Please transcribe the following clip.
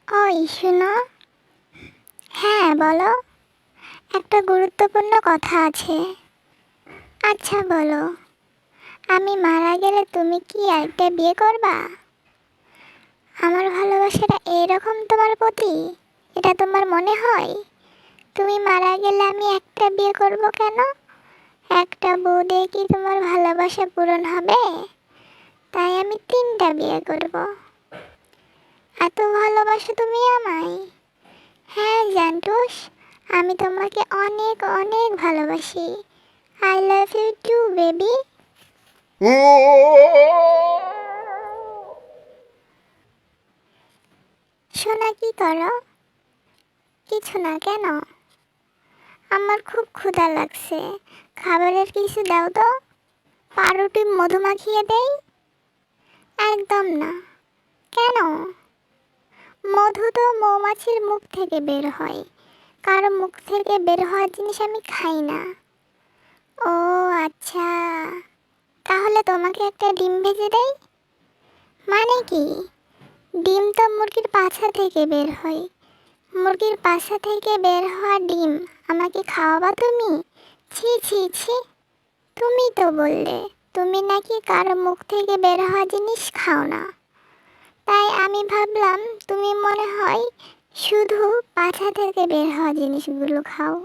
ওই শোনো। হ্যাঁ বলো। একটা গুরুত্বপূর্ণ কথা আছে। আচ্ছা বলো, আমি মারা গেলে তুমি কি আরেকটা বিয়ে করবা? আমার ভালোবাসাটা এরকম তোমার প্রতি? এটা তোমার মনে হয় তুমি মারা গেলে আমি একটা বিয়ে করব কেন? একটা বউ দিয়ে কি তোমার ভালোবাসা পূরণ হবে? তাই আমি 3টা বিয়ে করব। এত ভালোবাসো তুমি আমায়? হ্যাঁ জান্টুস, আমি তোমাকে অনেক অনেক ভালোবাসি। I love you too baby. সোনা কি করো? কিছু না, কেন? আমার খুব ক্ষুধা লাগছে, খাবারের কিছু দাও তো। পাউরুটি মধু মাখিয়ে দেই? একদম না। কেন? মধু তো মৌমাছির মুখ থেকে বের হয়, কারো মুখ থেকে বের হওয়া জিনিস আমি খাই না। ও আচ্ছা, তাহলে তোমাকে একটা ডিম ভেজে দেই? মানে কি? ডিম তো মুরগির পাছা থেকে বের হয়, মুরগির পাছা থেকে বের হওয়া ডিম আমাকে খাওয়াবা তুমি? ছি ছি ছি। তুমি তো বললে তুমি নাকি কারো মুখ থেকে বের হওয়া জিনিস খাও না, তাই আমি ভাবলাম তুমি মনে হয় শুধু পাছা থেকে বের হওয়া জিনিসগুলো খাও।